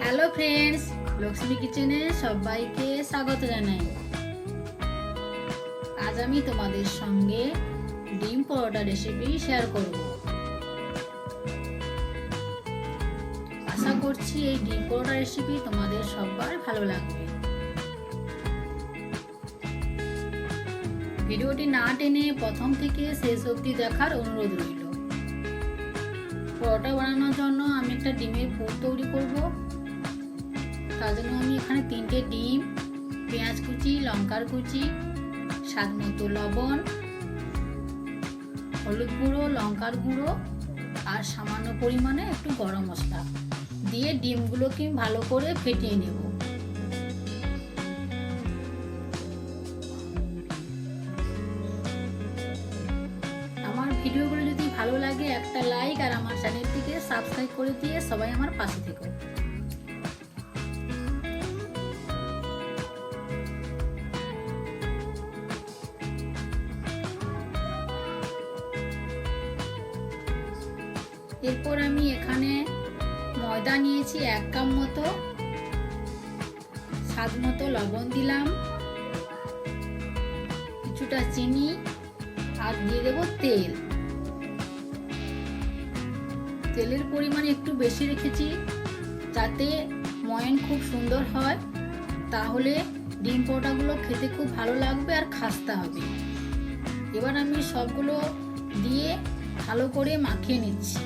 Hello friends, Lakshmi কিচেনে সবাইকে স্বাগত জানাই। আজ আমি তোমাদের সঙ্গে ডিম পরোটা রেসিপি শেয়ার করব। আশা করছি এই ডিম পরোটা রেসিপি তোমাদের সবার ভালো লাগবে। ভিডিওটি না টেনে প্রথম থেকে শেষ অবধি দেখার অনুরোধ রইল। পরোটা বানানোর জন্য আমি একটা ডিমের পুর তৈরি করব। তার জন্য আমি এখানে 3টে ডিম, পেঁয়াজ কুচি, লঙ্কার কুচি, স্বাদ মতো লবণ, হলুদ গুঁড়ো, লঙ্কার গুঁড়ো আর সামান্য পরিমাণে একটু গরম মশলা দিয়ে ডিমগুলোকে ভালো করে ফেটিয়ে নেব। আমার ভিডিওগুলো যদি ভালো লাগে একটা লাইক আর আমার চ্যানেলটিকে সাবস্ক্রাইব করে দিয়ে সবাই আমার পাশে থেকো। এরপর আমি এখানে ময়দা নিয়েছি 1 কাপ মতো, স্বাদ মতো লবণ দিলাম, কিছুটা চিনি আর দিয়ে দেবো তেল। তেলের পরিমাণ একটু বেশি রেখেছি যাতে ময়ান খুব সুন্দর হয়, তাহলে ডিম পরোটাগুলো খেতে খুব ভালো লাগবে আর খাস্তা হবে। এবার আমি সবগুলো দিয়ে ভালো করে মাখিয়ে নিচ্ছি।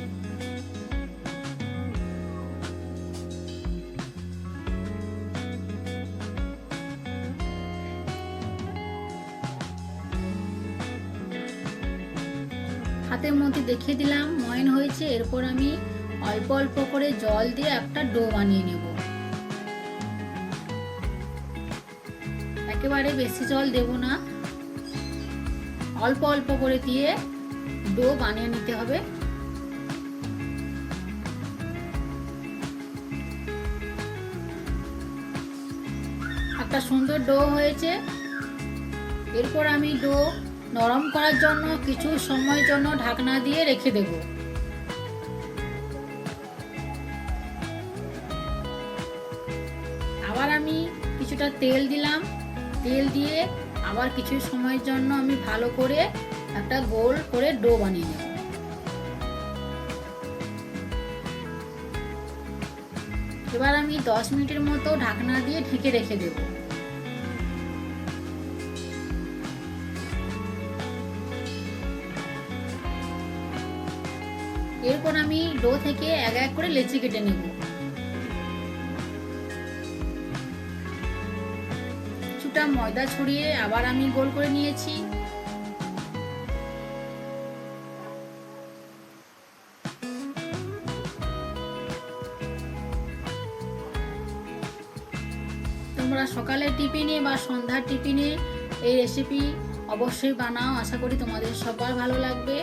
হাতের মধ্যে দেখিয়ে দিলাম ময়ান হয়েছে। এরপর আমি অল্প অল্প করে জল দিয়ে একটা ডো বানিয়ে নেব। একেবারে বেশি জল দেব না, অল্প অল্প করে দিয়ে ডো বানিয়ে নিতে হবে। একটা সুন্দর ডো হয়েছে। এরপর আমি ডো নরম করার জন্য কিছু সময়ের জন্য ঢাকনা দিয়ে রেখে দেব। আবার আমি কিছুটা তেল দিলাম, তেল দিয়ে আবার কিছু সময়ের জন্য আমি ভালো করে একটা গোল করে ডো বানিয়ে নেব। এবার আমি 10 মিনিটের মতো ঢাকনা দিয়ে ঢেকে রেখে দেব। এরপর আমি ডো থেকে এক এক করে লেচি কেটে নেব। কিছুটা ময়দা ছড়িয়ে আবার আমি গোল করে নিয়েছি। তোমরা সকালের টিফিনে বা সন্ধ্যার টিফিনে এই রেসিপি অবশ্যই বানাও, আশা করি তোমাদের সবার ভালো লাগবে।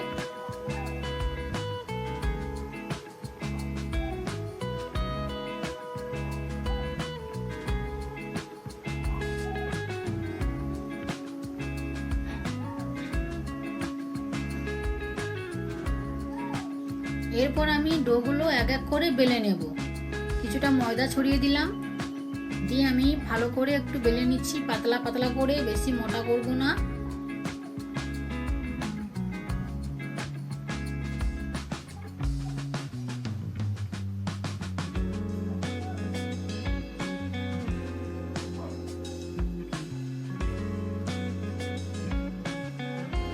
এরপর আমি ডোগুলো এক এক করে বেলে নেব। কিছুটা ময়দা ছড়িয়ে দিলাম, দিয়ে আমি ভালো করে একটু বেলে নিচ্ছি, পাতলা পাতলা করে, বেশি মোটা করব না।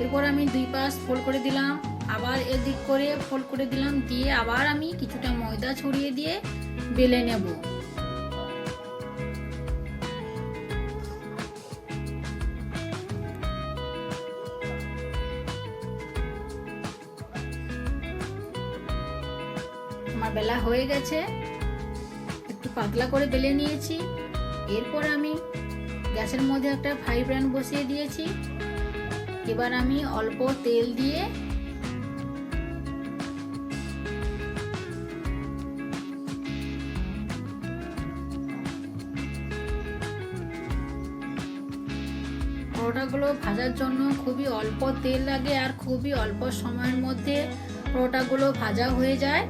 এরপর আমি 2 পাশ ফোল্ড করে দিলাম, আবার এদিক করে ফোল্ড করে দিলাম, দিয়ে আবার আমি কিছুটা ময়দা ছড়িয়ে দিয়ে বেলে নেব। আমার বেলা হয়ে গেছে, একটু পাতলা করে বেলে নিয়েছি। এরপর আমি গ্যাসের মধ্যে একটা ফ্রাই প্যান বসিয়ে দিয়েছি। এবার আমি অল্প তেল দিয়ে পরোটাগুলো ভাজার জন্য খুবই অল্প তেল লাগে আর খুবই অল্প সময়ের মধ্যে পরোটাগুলো ভাজা হয়ে যায়।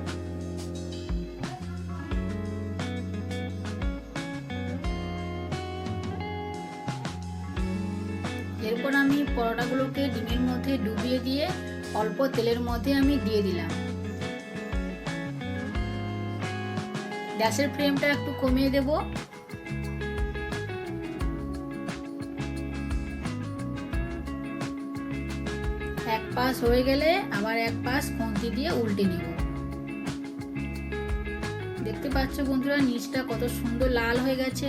এরপর আমি পরোটাগুলোকে ডিমের মধ্যে ডুবিয়ে দিয়ে অল্প তেলের মধ্যে আমি দিয়ে দিলাম। গ্যাসের ফ্লেমটা একটু কমিয়ে দেব। এক পাশ হয়ে গেলে আবার এক পাশ খুন্তি দিয়ে উল্টে নিব। দেখতে পাচ্ছ বন্ধুরা, নিচটা কত সুন্দর লাল হয়ে গেছে।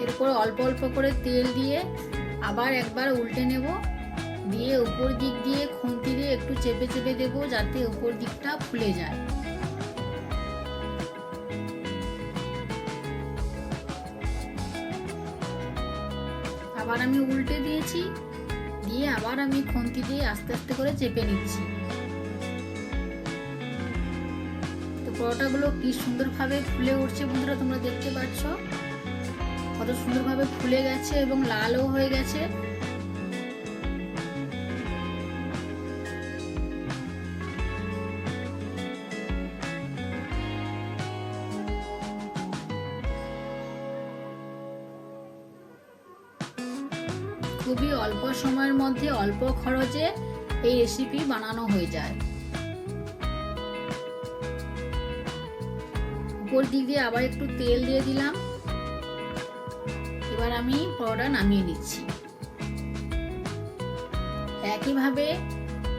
এরপর অল্প অল্প করে তেল দিয়ে আবার একবার উল্টে নেব, দিয়ে উপর দিক দিয়ে খুন্তি দিয়ে একটু চেপে চেপে দেবো যাতে উপর দিকটা ফুলে যায়। আবার আমি উল্টে দিয়েছি, দিয়ে আবার আমি খুন্তি দিয়ে আস্তে আস্তে করে চেপে নিচ্ছি। তো পরোটাগুলো কি সুন্দরভাবে ফুলে উঠছে বন্ধুরা, তোমরা দেখতে পাচ্ছ কত সুন্দরভাবে ফুলে গেছে এবং লালও হয়ে গেছে। খুবই অল্প সময়ের মধ্যে অল্প খরচে এই রেসিপি বানানো হয়ে যায়। উপর দিক দিয়ে আবার একটু তেল দিয়ে দিলাম। এবার আমি পরোটা নামিয়ে নিচ্ছি। একইভাবে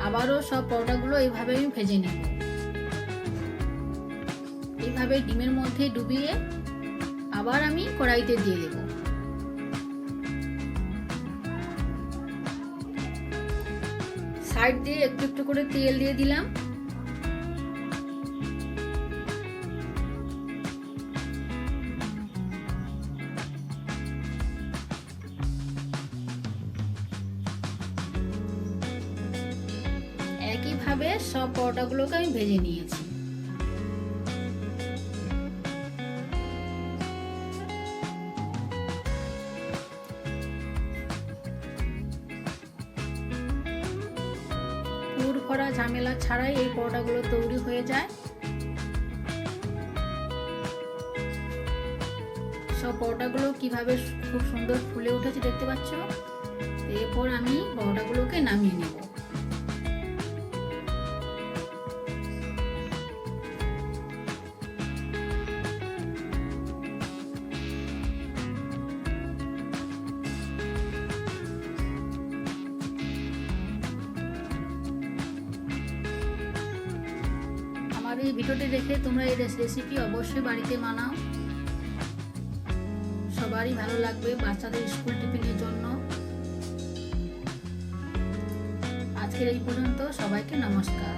আবারও সব পরোটাগুলো এইভাবে আমি ভেজে নেব। এইভাবে ডিমের মধ্যে ডুবিয়ে আবার আমি কড়াইতে দিয়ে দেব। সাইড দিয়ে একটু একটু করে তেল দিয়ে দিলাম। একইভাবে সব পরোটাগুলোকে আমি ভেজে নিয়েছি। পুর করা ঝামেলা ছাড়াই এই পরোটাগুলো তৈরি হয়ে যায়। সব পরোটাগুলো কিভাবে খুব সুন্দর ফুলে উঠেছে দেখতে পাচ্ছ। এরপর আমি পরোটাগুলোকে নামিয়ে নেব। আমার এই ভিডিওটি দেখে তোমরা এই রেসিপি অবশ্যই বাড়িতে বানাও, সবারই ভালো লাগবে বাচ্চাদের স্কুল টিফিনের জন্য। আজকের এই পর্যন্ত, সবাইকে নমস্কার।